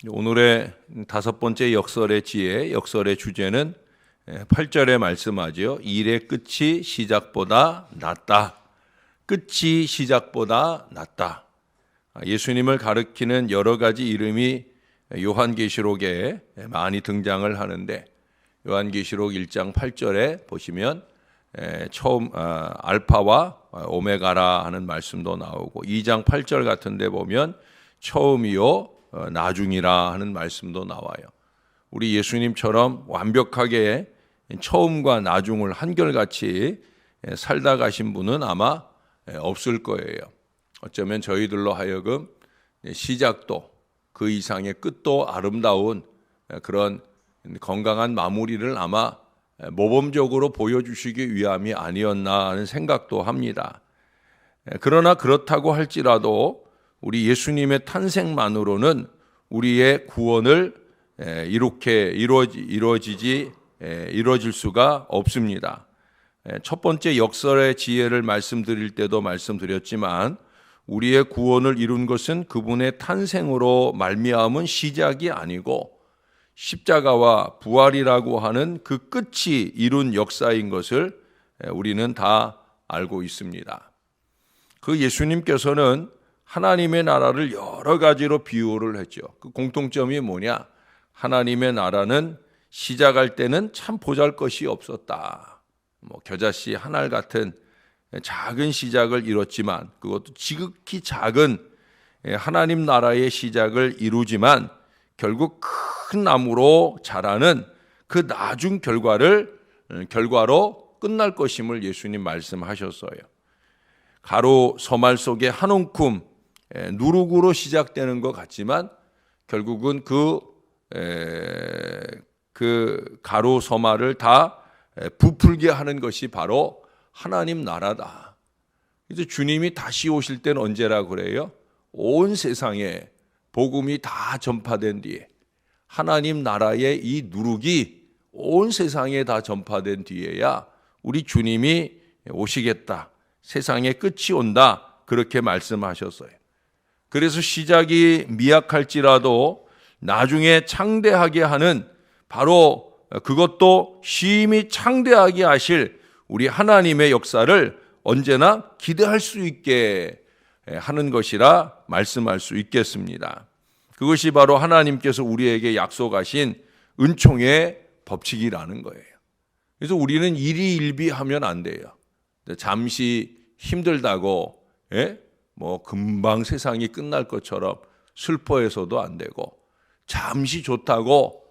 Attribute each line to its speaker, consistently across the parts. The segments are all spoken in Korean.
Speaker 1: 오늘의 다섯 번째 역설의 지혜, 역설의 주제는 8절에 말씀하죠. 일의 끝이 시작보다 낫다. 끝이 시작보다 낫다. 예수님을 가리키는 여러 가지 이름이 요한계시록에 많이 등장을 하는데, 요한계시록 1장 8절에 보시면 처음 알파와 오메가라 하는 말씀도 나오고, 2장 8절 같은 데 보면 처음이요 나중이라 하는 말씀도 나와요. 우리 예수님처럼 완벽하게 처음과 나중을 한결같이 살다 가신 분은 아마 없을 거예요. 어쩌면 저희들로 하여금 시작도 그 이상의 끝도 아름다운 그런 건강한 마무리를 아마 모범적으로 보여주시기 위함이 아니었나 하는 생각도 합니다. 그러나 그렇다고 할지라도 우리 예수님의 탄생만으로는 우리의 구원을 이렇게 이루어질 수가 없습니다. 첫 번째 역설의 지혜를 말씀드릴 때도 말씀드렸지만, 우리의 구원을 이룬 것은 그분의 탄생으로 말미암은 시작이 아니고 십자가와 부활이라고 하는 그 끝이 이룬 역사인 것을 우리는 다 알고 있습니다. 그 예수님께서는 하나님의 나라를 여러 가지로 비유를 했죠. 그 공통점이 뭐냐? 하나님의 나라는 시작할 때는 참 보잘것이 없었다. 겨자씨 한 알 같은 작은 시작을 이뤘지만, 그것도 지극히 작은 하나님 나라의 시작을 이루지만 결국 큰 나무로 자라는 그 나중 결과로 끝날 것임을 예수님 말씀하셨어요. 가로 서말 속에 한 움큼 누룩으로 시작되는 것 같지만 결국은 그 가로 서말을 다 부풀게 하는 것이 바로 하나님 나라다. 그래서 주님이 다시 오실 때는 언제라 그래요? 온 세상에 복음이 다 전파된 뒤에, 하나님 나라의 이 누룩이 온 세상에 다 전파된 뒤에야 우리 주님이 오시겠다. 세상의 끝이 온다. 그렇게 말씀하셨어요. 그래서 시작이 미약할지라도 나중에 창대하게 하는, 바로 그것도 심히 창대하게 하실 우리 하나님의 역사를 언제나 기대할 수 있게 하는 것이라 말씀할 수 있겠습니다. 그것이 바로 하나님께서 우리에게 약속하신 은총의 법칙이라는 거예요. 그래서 우리는 일희일비하면 안 돼요. 잠시 힘들다고 금방 세상이 끝날 것처럼 슬퍼해서도 안 되고, 잠시 좋다고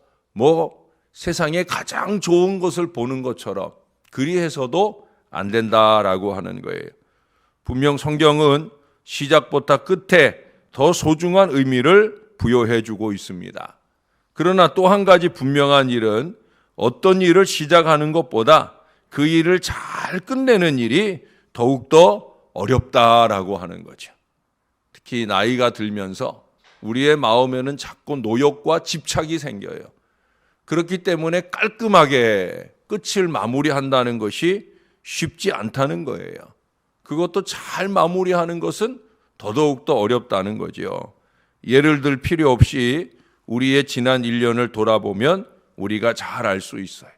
Speaker 1: 세상에 가장 좋은 것을 보는 것처럼 그리해서도 안 된다라고 하는 거예요. 분명 성경은 시작부터 끝에 더 소중한 의미를 부여해 주고 있습니다. 그러나 또 한 가지 분명한 일은, 어떤 일을 시작하는 것보다 그 일을 잘 끝내는 일이 더욱더 어렵다라고 하는 거죠. 특히 나이가 들면서 우리의 마음에는 자꾸 노역과 집착이 생겨요. 그렇기 때문에 깔끔하게 끝을 마무리한다는 것이 쉽지 않다는 거예요. 그것도 잘 마무리하는 것은 더더욱더 어렵다는 거죠. 예를 들 필요 없이 우리의 지난 1년을 돌아보면 우리가 잘 알 수 있어요.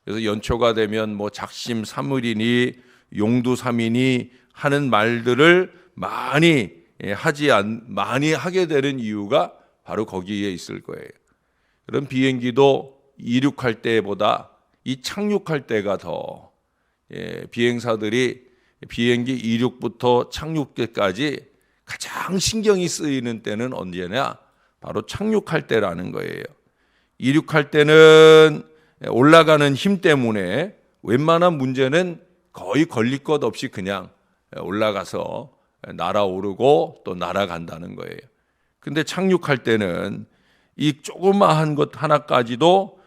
Speaker 1: 그래서 연초가 되면 작심 삼일이니 용두삼이니 하는 말들을 많이 하게 되는 이유가 바로 거기에 있을 거예요. 그럼 비행기도 이륙할 때보다 이 착륙할 때가 더, 비행사들이 비행기 이륙부터 착륙 때까지 가장 신경이 쓰이는 때는 언제냐? 바로 착륙할 때라는 거예요. 이륙할 때는 올라가는 힘 때문에 웬만한 문제는 거의 걸릴 것 없이 그냥 올라가서 날아오르고 또 날아간다는 거예요. 근데 착륙할 때는 이 조그마한 것 하나까지도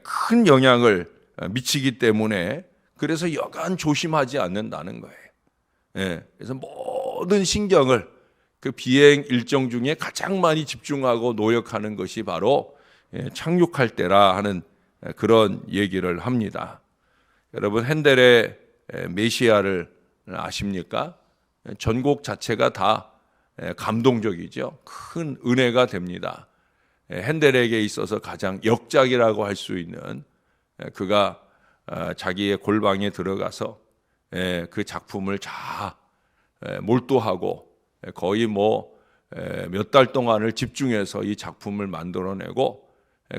Speaker 1: 큰 영향을 미치기 때문에, 그래서 여간 조심하지 않는다는 거예요. 그래서 모든 신경을 그 비행 일정 중에 가장 많이 집중하고 노력하는 것이 바로 착륙할 때라 하는 그런 얘기를 합니다. 여러분, 핸델의 메시아를 아십니까? 전곡 자체가 다 감동적이죠. 큰 은혜가 됩니다. 핸델에게 있어서 가장 역작이라고 할 수 있는, 그가 자기의 골방에 들어가서 그 작품을 다 몰두하고 거의 몇 달 동안을 집중해서 이 작품을 만들어내고,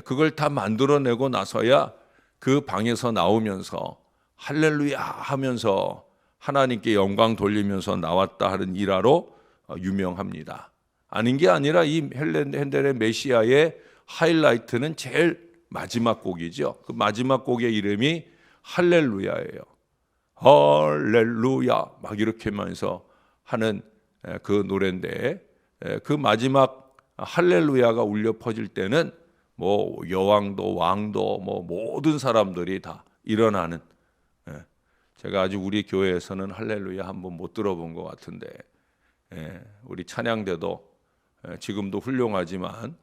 Speaker 1: 그걸 다 만들어내고 나서야 그 방에서 나오면서 할렐루야 하면서 하나님께 영광 돌리면서 나왔다 하는 일화로 유명합니다. 아닌 게 아니라 이 핸델의 메시아의 하이라이트는 제일 마지막 곡이죠. 그 마지막 곡의 이름이 할렐루야예요. 할렐루야 막 이렇게 하면서 하는 그 노래인데, 그 마지막 할렐루야가 울려 퍼질 때는 여왕도 왕도 모든 사람들이 다 일어나는, 제가 아직 우리 교회에서는 할렐루야 한번 못 들어본 것 같은데, 우리 찬양대도 지금도 훌륭하지만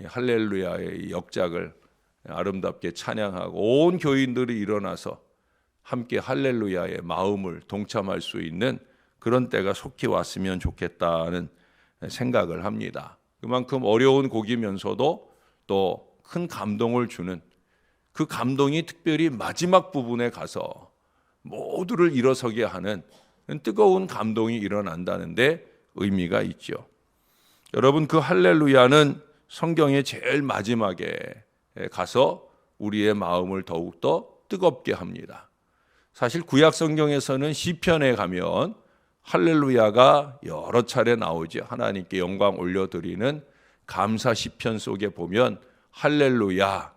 Speaker 1: 할렐루야의 역작을 아름답게 찬양하고 온 교인들이 일어나서 함께 할렐루야의 마음을 동참할 수 있는 그런 때가 속히 왔으면 좋겠다는 생각을 합니다. 그만큼 어려운 곡이면서도 또 큰 감동을 주는, 그 감동이 특별히 마지막 부분에 가서 모두를 일어서게 하는 뜨거운 감동이 일어난다는데 의미가 있죠. 여러분, 그 할렐루야는 성경의 제일 마지막에 가서 우리의 마음을 더욱더 뜨겁게 합니다. 사실 구약 성경에서는 시편에 가면 할렐루야가 여러 차례 나오죠. 하나님께 영광 올려드리는 감사 시편 속에 보면 할렐루야가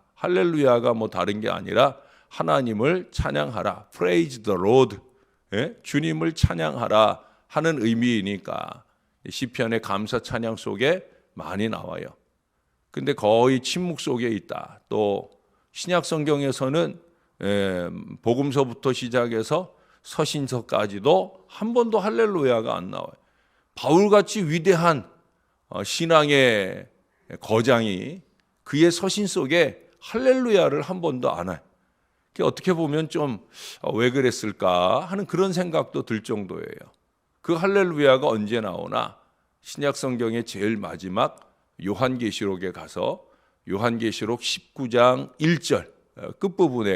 Speaker 1: 다른 게 아니라 하나님을 찬양하라, praise the Lord, 주님을 찬양하라 하는 의미이니까 시편의 감사 찬양 속에 많이 나와요. 근데 거의 침묵 속에 있다. 또 신약 성경에서는 복음서부터 시작해서 서신서까지도 한 번도 할렐루야가 안 나와요. 바울같이 위대한 신앙의 거장이 그의 서신 속에 할렐루야를 한 번도 안 해요. 어떻게 보면 좀 왜 그랬을까 하는 그런 생각도 들 정도예요. 그 할렐루야가 언제 나오나 신약 성경의 제일 마지막 요한계시록에 가서 요한계시록 19장 1절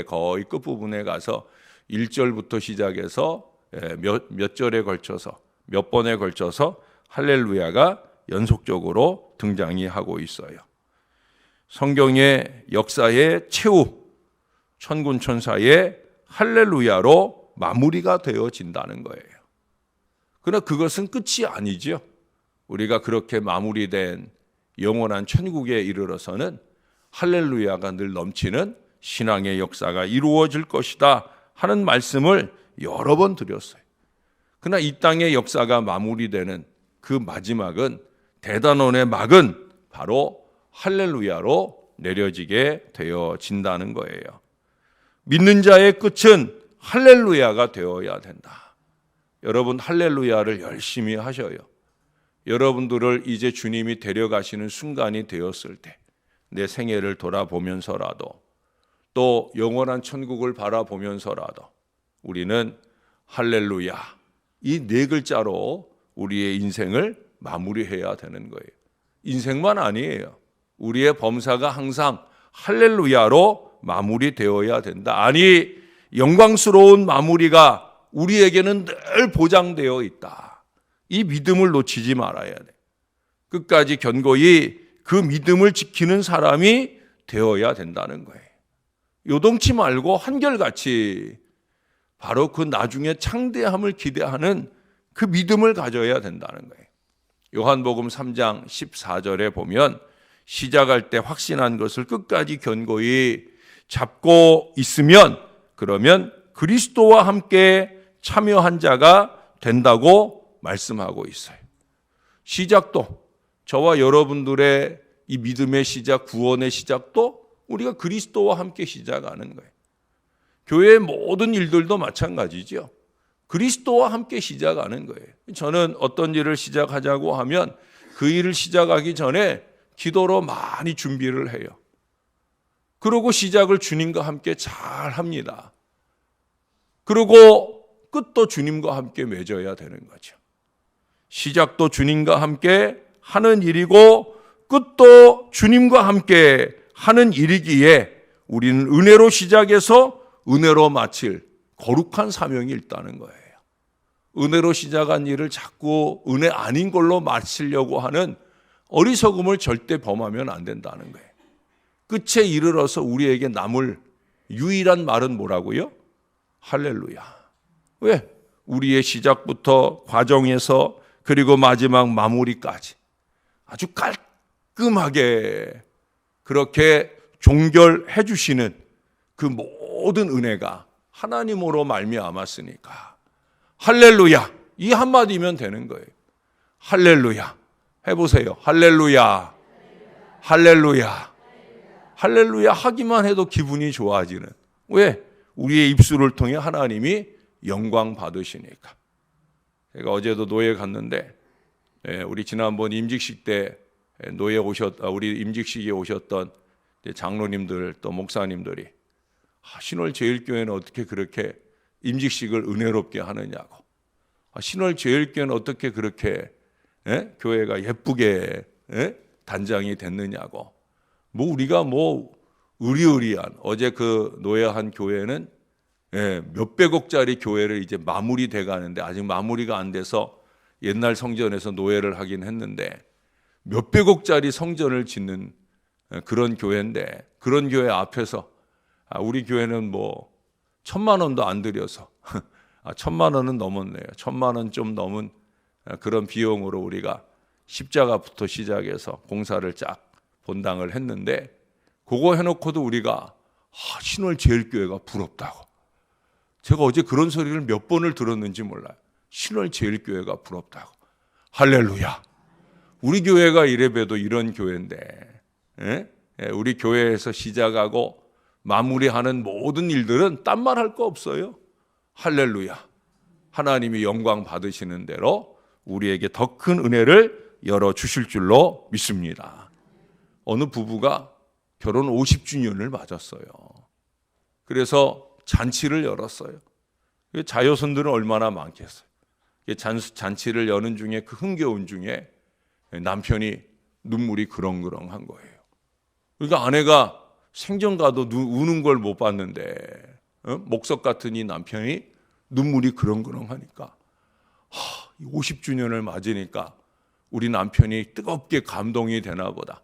Speaker 1: 거의 끝부분에 가서 1절부터 시작해서 몇 절에 걸쳐서 몇 번에 걸쳐서 할렐루야가 연속적으로 등장이 하고 있어요. 성경의 역사의 최후, 천군 천사의 할렐루야로 마무리가 되어진다는 거예요. 그러나 그것은 끝이 아니죠. 우리가 그렇게 마무리된 영원한 천국에 이르러서는 할렐루야가 늘 넘치는 신앙의 역사가 이루어질 것이다 하는 말씀을 여러 번 드렸어요. 그러나 이 땅의 역사가 마무리되는 그 마지막은, 대단원의 막은 바로 할렐루야로 내려지게 되어진다는 거예요. 믿는 자의 끝은 할렐루야가 되어야 된다. 여러분, 할렐루야를 열심히 하셔요. 여러분들을 이제 주님이 데려가시는 순간이 되었을 때, 내 생애를 돌아보면서라도 또 영원한 천국을 바라보면서라도 우리는 할렐루야, 이 네 글자로 우리의 인생을 마무리해야 되는 거예요. 인생만 아니에요. 우리의 범사가 항상 할렐루야로 마무리되어야 된다. 아니, 영광스러운 마무리가 우리에게는 늘 보장되어 있다. 이 믿음을 놓치지 말아야 돼. 끝까지 견고히 그 믿음을 지키는 사람이 되어야 된다는 거예요. 요동치 말고 한결같이 바로 그 나중에 창대함을 기대하는 그 믿음을 가져야 된다는 거예요. 요한복음 3장 14절에 보면 시작할 때 확신한 것을 끝까지 견고히 잡고 있으면 그러면 그리스도와 함께 참여한 자가 된다고 말씀하고 있어요. 시작도, 저와 여러분들의 이 믿음의 시작, 구원의 시작도 우리가 그리스도와 함께 시작하는 거예요. 교회의 모든 일들도 마찬가지죠. 그리스도와 함께 시작하는 거예요. 저는 어떤 일을 시작하자고 하면 그 일을 시작하기 전에 기도로 많이 준비를 해요. 그리고 시작을 주님과 함께 잘 합니다. 그리고 끝도 주님과 함께 맺어야 되는 거죠. 시작도 주님과 함께 하는 일이고 끝도 주님과 함께 하는 일이기에 우리는 은혜로 시작해서 은혜로 마칠 거룩한 사명이 있다는 거예요. 은혜로 시작한 일을 자꾸 은혜 아닌 걸로 마치려고 하는 어리석음을 절대 범하면 안 된다는 거예요. 끝에 이르러서 우리에게 남을 유일한 말은 뭐라고요? 할렐루야. 왜? 우리의 시작부터 과정에서 그리고 마지막 마무리까지 아주 깔끔하게 그렇게 종결해 주시는 그 모든 은혜가 하나님으로 말미암았으니까 할렐루야, 이 한마디면 되는 거예요. 할렐루야. 해보세요. 할렐루야. 할렐루야. 할렐루야 하기만 해도 기분이 좋아지는. 왜? 우리의 입술을 통해 하나님이 영광 받으시니까. 제가 어제도 노예 갔는데 우리 지난번 임직식 때 우리 임직식에 오셨던 장로님들 또 목사님들이 신월제일교회는 어떻게 그렇게 임직식을 은혜롭게 하느냐고. 신월제일교회는 어떻게 그렇게 교회가 예쁘게 단장이 됐느냐고. 우리가 의리의리한 어제 그 노예한 교회는 몇백억짜리 교회를 이제 마무리돼 가는데 아직 마무리가 안 돼서 옛날 성전에서 노예를 하긴 했는데 몇백억짜리 성전을 짓는 그런 교회인데 그런 교회 앞에서 우리 교회는 1,000만 원도 안 들여서 1,000만 원은 넘었네요. 1,000만 원 좀 넘은 그런 비용으로 우리가 십자가부터 시작해서 공사를 쫙 본당을 했는데 그거 해놓고도 우리가 신월제일교회가 부럽다고. 제가 어제 그런 소리를 몇 번을 들었는지 몰라요. 신월제일교회가 부럽다고. 할렐루야. 우리 교회가 이래봬도 이런 교회인데 우리 교회에서 시작하고 마무리하는 모든 일들은 딴 말 할 거 없어요. 할렐루야. 하나님이 영광 받으시는 대로 우리에게 더 큰 은혜를 열어주실 줄로 믿습니다. 어느 부부가 결혼 50주년을 맞았어요. 그래서 잔치를 열었어요. 자효선들은 얼마나 많겠어요. 잔치를 여는 중에 그 흥겨운 중에 남편이 눈물이 그렁그렁한 거예요. 그러니까 아내가 생전 가도 우는 걸 못 봤는데 목석 같은 이 남편이 눈물이 그렁그렁하니까 50주년을 맞으니까 우리 남편이 뜨겁게 감동이 되나 보다.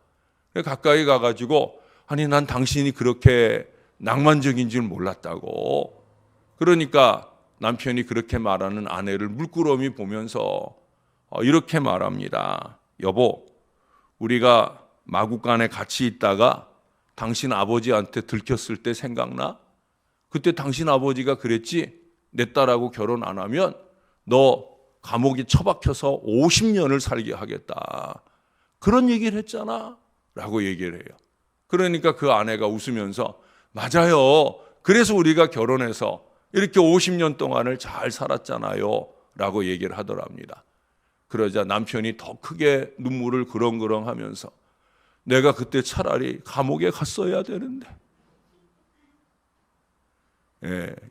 Speaker 1: 가까이 가가지고 난 당신이 그렇게 낭만적인 줄 몰랐다고. 그러니까 남편이 그렇게 말하는 아내를 물끄러미 보면서 이렇게 말합니다. 여보, 우리가 마국간에 같이 있다가 당신 아버지한테 들켰을 때 생각나? 그때 당신 아버지가 그랬지? 내 딸하고 결혼 안 하면 너 감옥에 처박혀서 50년을 살게 하겠다. 그런 얘기를 했잖아. 라고 얘기를 해요. 그러니까 그 아내가 웃으면서 맞아요. 그래서 우리가 결혼해서 이렇게 50년 동안을 잘 살았잖아요. 라고 얘기를 하더랍니다. 그러자 남편이 더 크게 눈물을 그렁그렁 하면서 내가 그때 차라리 감옥에 갔어야 되는데.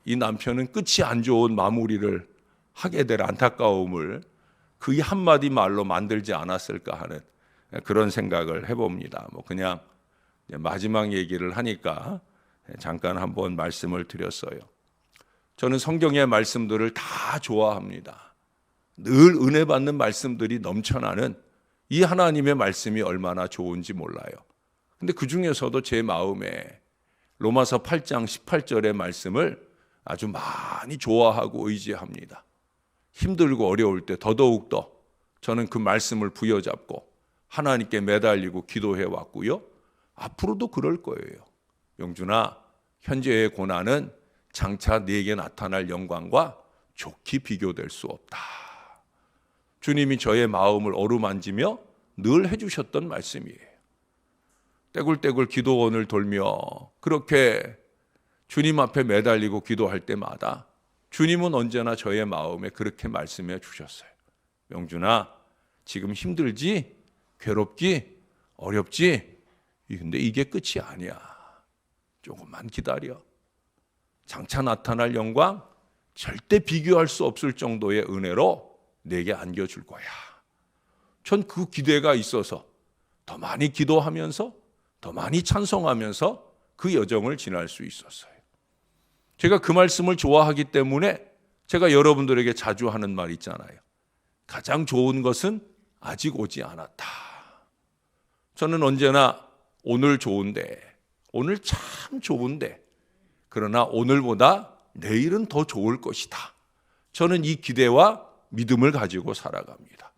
Speaker 1: 이 남편은 끝이 안 좋은 마무리를 하게 될 안타까움을 그 한마디 말로 만들지 않았을까 하는 그런 생각을 해봅니다. 그냥 마지막 얘기를 하니까 잠깐 한번 말씀을 드렸어요. 저는 성경의 말씀들을 다 좋아합니다. 늘 은혜 받는 말씀들이 넘쳐나는 이 하나님의 말씀이 얼마나 좋은지 몰라요. 근데 그 중에서도 제 마음에 로마서 8장 18절의 말씀을 아주 많이 좋아하고 의지합니다. 힘들고 어려울 때 더더욱더 저는 그 말씀을 부여잡고 하나님께 매달리고 기도해 왔고요. 앞으로도 그럴 거예요. 영준아, 현재의 고난은 장차 네게 나타날 영광과 좋게 비교될 수 없다. 주님이 저의 마음을 어루만지며 늘 해주셨던 말씀이에요. 떼굴떼굴 기도원을 돌며 그렇게 주님 앞에 매달리고 기도할 때마다 주님은 언제나 저의 마음에 그렇게 말씀해 주셨어요. 영준아, 지금 힘들지? 괴롭지? 어렵지? 근데 이게 끝이 아니야. 조금만 기다려. 장차 나타날 영광 절대 비교할 수 없을 정도의 은혜로 내게 안겨줄 거야. 전 그 기대가 있어서 더 많이 기도하면서 더 많이 찬송하면서 그 여정을 지날 수 있었어요. 제가 그 말씀을 좋아하기 때문에 제가 여러분들에게 자주 하는 말 있잖아요. 가장 좋은 것은 아직 오지 않았다. 저는 언제나 오늘 좋은데, 오늘 참 좋은데, 그러나 오늘보다 내일은 더 좋을 것이다. 저는 이 기대와 믿음을 가지고 살아갑니다.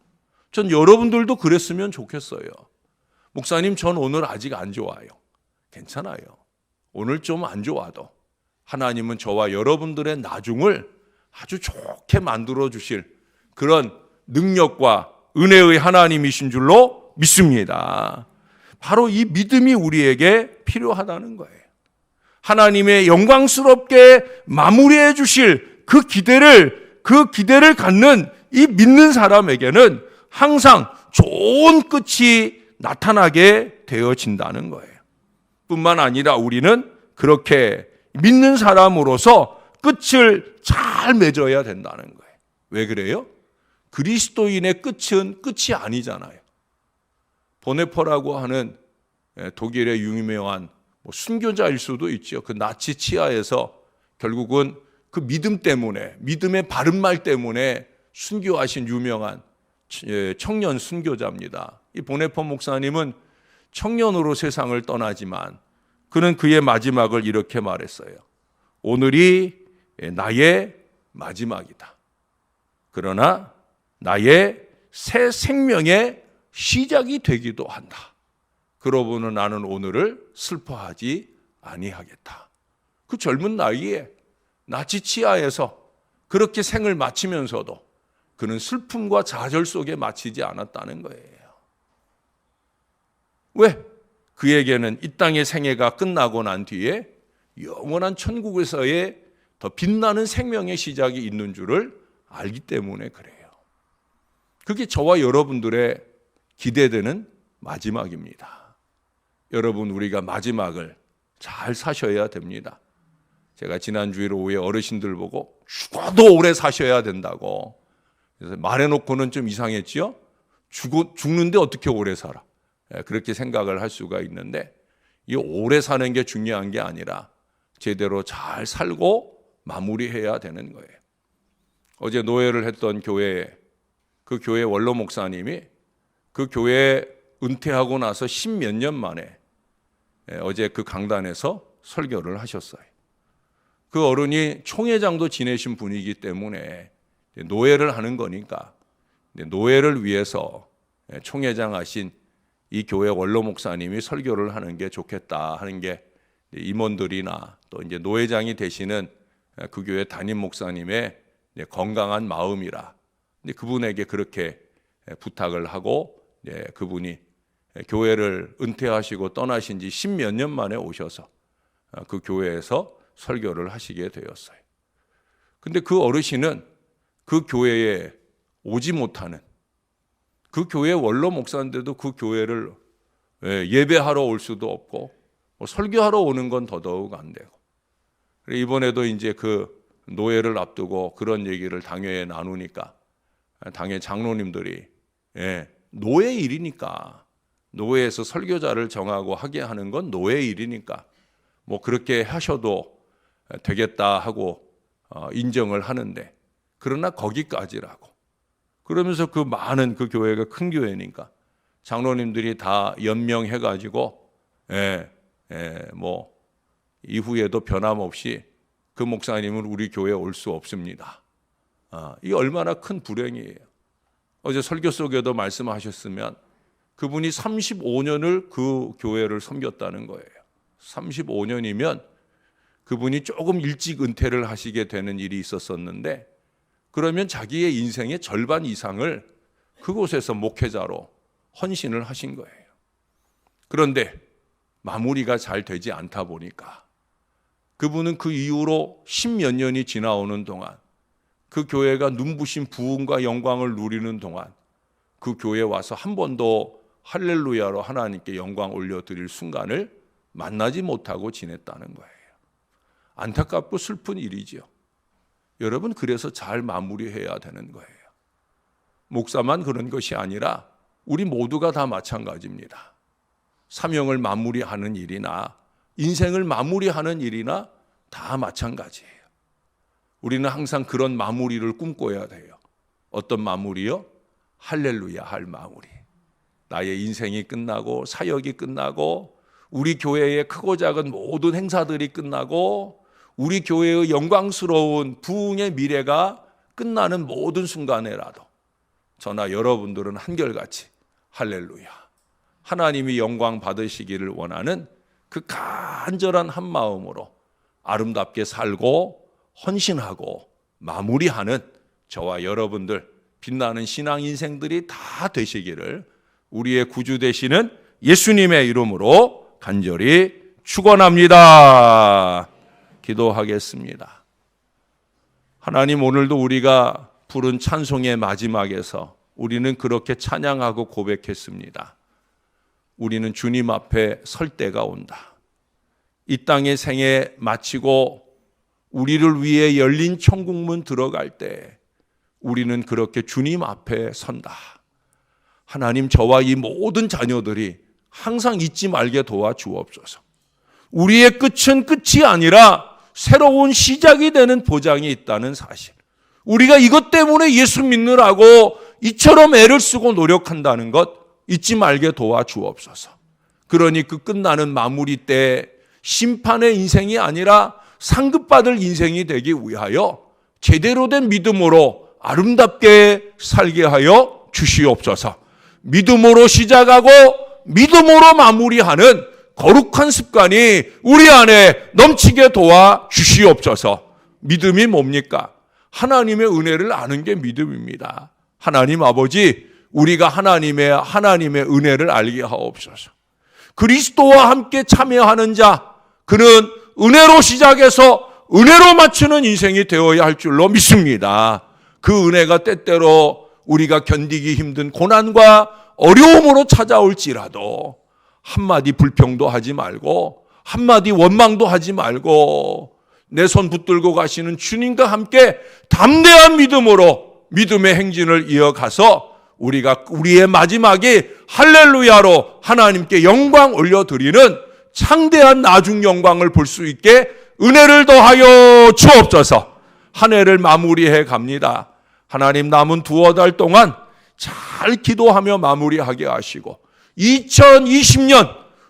Speaker 1: 전 여러분들도 그랬으면 좋겠어요. 목사님, 전 오늘 아직 안 좋아요. 괜찮아요. 오늘 좀 안 좋아도 하나님은 저와 여러분들의 나중을 아주 좋게 만들어 주실 그런 능력과 은혜의 하나님이신 줄로 믿습니다. 바로 이 믿음이 우리에게 필요하다는 거예요. 하나님의 영광스럽게 마무리해 주실 그 기대를 갖는 이 믿는 사람에게는 항상 좋은 끝이 나타나게 되어진다는 거예요. 뿐만 아니라 우리는 그렇게 믿는 사람으로서 끝을 잘 맺어야 된다는 거예요. 왜 그래요? 그리스도인의 끝은 끝이 아니잖아요. 보네퍼라고 하는 독일의 유명한 순교자일 수도 있죠. 그 나치 치하에서 결국은 그 믿음 때문에, 믿음의 바른 말 때문에 순교하신 유명한 청년 순교자입니다. 이 보네퍼 목사님은 청년으로 세상을 떠나지만 그는 그의 마지막을 이렇게 말했어요. 오늘이 나의 마지막이다. 그러나 나의 새 생명의 시작이 되기도 한다. 그러고는 나는 오늘을 슬퍼하지 아니하겠다. 그 젊은 나이에 나치 치하에서 그렇게 생을 마치면서도 그는 슬픔과 좌절 속에 마치지 않았다는 거예요. 왜? 그에게는 이 땅의 생애가 끝나고 난 뒤에 영원한 천국에서의 더 빛나는 생명의 시작이 있는 줄을 알기 때문에 그래요. 그게 저와 여러분들의 기대되는 마지막입니다. 여러분, 우리가 마지막을 잘 사셔야 됩니다. 제가 지난주에 오후에 어르신들 보고 죽어도 오래 사셔야 된다고 그래서 말해놓고는 좀 이상했지요? 죽는데 어떻게 오래 살아? 그렇게 생각을 할 수가 있는데 이 오래 사는 게 중요한 게 아니라 제대로 잘 살고 마무리해야 되는 거예요. 어제 노예를 했던 교회에 그 교회 원로 목사님이 그 교회 은퇴하고 나서 10몇 년 만에 어제 그 강단에서 설교를 하셨어요. 그 어른이 총회장도 지내신 분이기 때문에 노예를 하는 거니까 노예를 위해서 총회장 하신 이 교회 원로 목사님이 설교를 하는 게 좋겠다 하는 게 임원들이나 또 이제 노회장이 되시는 그 교회 담임 목사님의 건강한 마음이라 그분에게 그렇게 부탁을 하고 그분이 교회를 은퇴하시고 떠나신 지 10몇 년 만에 오셔서 그 교회에서 설교를 하시게 되었어요. 근데 그 어르신은 그 교회에 오지 못하는 그 교회 원로 목사인데도 그 교회를 예배하러 올 수도 없고 설교하러 오는 건 더더욱 안 되고 이번에도 이제 그 노예를 앞두고 그런 얘기를 당회에 나누니까 당회 장로님들이 노예 일이니까 노예에서 설교자를 정하고 하게 하는 건 노예 일이니까 뭐 그렇게 하셔도 되겠다 하고 인정을 하는데 그러나 거기까지라고 그러면서 그 많은 그 교회가 큰 교회니까 장로님들이 다 연명해가지고 뭐 이후에도 변함없이 그 목사님은 우리 교회에 올 수 없습니다. 이 얼마나 큰 불행이에요. 어제 설교 속에도 말씀하셨으면 그분이 35년을 그 교회를 섬겼다는 거예요. 35년이면 그분이 조금 일찍 은퇴를 하시게 되는 일이 있었었는데 그러면 자기의 인생의 절반 이상을 그곳에서 목회자로 헌신을 하신 거예요. 그런데 마무리가 잘 되지 않다 보니까 그분은 그 이후로 10몇 년이 지나오는 동안 그 교회가 눈부신 부흥과 영광을 누리는 동안 그 교회에 와서 한 번도 할렐루야로 하나님께 영광 올려드릴 순간을 만나지 못하고 지냈다는 거예요. 안타깝고 슬픈 일이죠. 여러분, 그래서 잘 마무리해야 되는 거예요. 목사만 그런 것이 아니라 우리 모두가 다 마찬가지입니다. 사명을 마무리하는 일이나 인생을 마무리하는 일이나 다 마찬가지예요. 우리는 항상 그런 마무리를 꿈꿔야 돼요. 어떤 마무리요? 할렐루야 할 마무리. 나의 인생이 끝나고 사역이 끝나고 우리 교회의 크고 작은 모든 행사들이 끝나고 우리 교회의 영광스러운 부흥의 미래가 끝나는 모든 순간에라도 저나 여러분들은 한결같이 할렐루야, 하나님이 영광 받으시기를 원하는 그 간절한 한 마음으로 아름답게 살고 헌신하고 마무리하는 저와 여러분들 빛나는 신앙 인생들이 다 되시기를 우리의 구주 되시는 예수님의 이름으로 간절히 축원합니다. 기도하겠습니다. 하나님, 오늘도 우리가 부른 찬송의 마지막에서 우리는 그렇게 찬양하고 고백했습니다. 우리는 주님 앞에 설 때가 온다. 이 땅의 생애 마치고 우리를 위해 열린 천국문 들어갈 때 우리는 그렇게 주님 앞에 선다. 하나님, 저와 이 모든 자녀들이 항상 잊지 말게 도와주옵소서. 우리의 끝은 끝이 아니라 새로운 시작이 되는 보장이 있다는 사실, 우리가 이것 때문에 예수 믿느라고 이처럼 애를 쓰고 노력한다는 것 잊지 말게 도와주옵소서. 그러니 그 끝나는 마무리 때 심판의 인생이 아니라 상급받을 인생이 되기 위하여 제대로 된 믿음으로 아름답게 살게 하여 주시옵소서. 믿음으로 시작하고 믿음으로 마무리하는 거룩한 습관이 우리 안에 넘치게 도와 주시옵소서. 믿음이 뭡니까? 하나님의 은혜를 아는 게 믿음입니다. 하나님 아버지, 우리가 하나님의 은혜를 알게 하옵소서. 그리스도와 함께 참여하는 자, 그는 은혜로 시작해서 은혜로 마치는 인생이 되어야 할 줄로 믿습니다. 그 은혜가 때때로 우리가 견디기 힘든 고난과 어려움으로 찾아올지라도 한마디 불평도 하지 말고 한마디 원망도 하지 말고 내 손 붙들고 가시는 주님과 함께 담대한 믿음으로 믿음의 행진을 이어가서 우리가 우리의 마지막이 할렐루야로 하나님께 영광 올려드리는 창대한 나중 영광을 볼 수 있게 은혜를 더하여 주옵소서. 한 해를 마무리해 갑니다. 하나님, 남은 두어 달 동안 잘 기도하며 마무리하게 하시고 2020년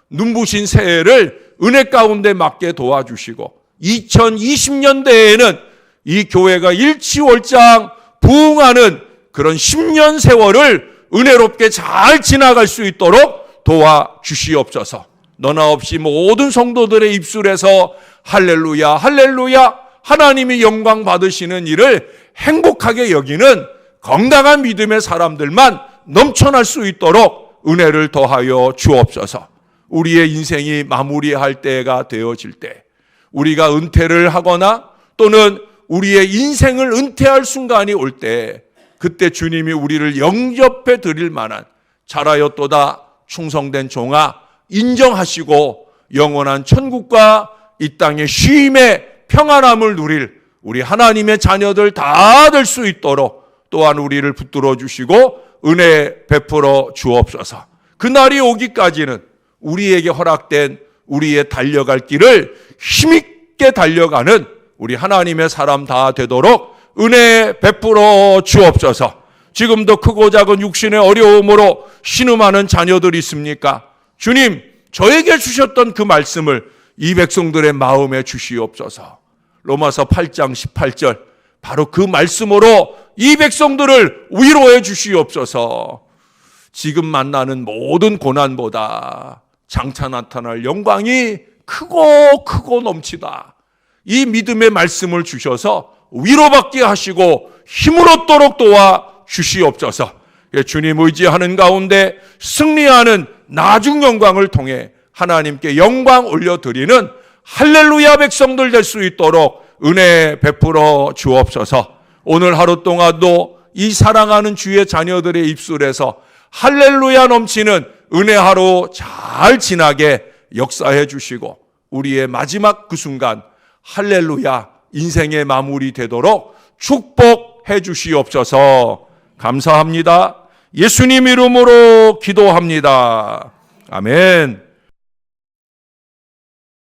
Speaker 1: 눈부신 새해를 은혜 가운데 맞게 도와주시고 2020년대에는 이 교회가 일치월장 부흥하는 그런 10년 세월을 은혜롭게 잘 지나갈 수 있도록 도와주시옵소서. 너나 없이 모든 성도들의 입술에서 할렐루야, 할렐루야, 하나님이 영광 받으시는 일을 행복하게 여기는 건강한 믿음의 사람들만 넘쳐날 수 있도록 은혜를 더하여 주옵소서. 우리의 인생이 마무리할 때가 되어질 때, 우리가 은퇴를 하거나 또는 우리의 인생을 은퇴할 순간이 올 때, 그때 주님이 우리를 영접해 드릴 만한 잘하였도다 충성된 종아 인정하시고 영원한 천국과 이 땅의 쉼의 평안함을 누릴 우리 하나님의 자녀들 다 될 수 있도록 또한 우리를 붙들어 주시고 은혜 베풀어 주옵소서. 그날이 오기까지는 우리에게 허락된 우리의 달려갈 길을 힘있게 달려가는 우리 하나님의 사람 다 되도록 은혜 베풀어 주옵소서. 지금도 크고 작은 육신의 어려움으로 신음하는 자녀들이 있습니까? 주님, 저에게 주셨던 그 말씀을 이 백성들의 마음에 주시옵소서. 로마서 8장 18절, 바로 그 말씀으로 이 백성들을 위로해 주시옵소서. 지금 만나는 모든 고난보다 장차 나타날 영광이 크고 넘치다. 이 믿음의 말씀을 주셔서 위로받게 하시고 힘을 얻도록 도와 주시옵소서. 주님 의지하는 가운데 승리하는 나중 영광을 통해 하나님께 영광 올려드리는 할렐루야 백성들 될 수 있도록 은혜 베풀어 주옵소서. 오늘 하루 동안도 이 사랑하는 주의 자녀들의 입술에서 할렐루야 넘치는 은혜 하루 잘 지나게 역사해 주시고 우리의 마지막 그 순간 할렐루야 인생의 마무리 되도록 축복해 주시옵소서. 감사합니다. 예수님 이름으로 기도합니다. 아멘.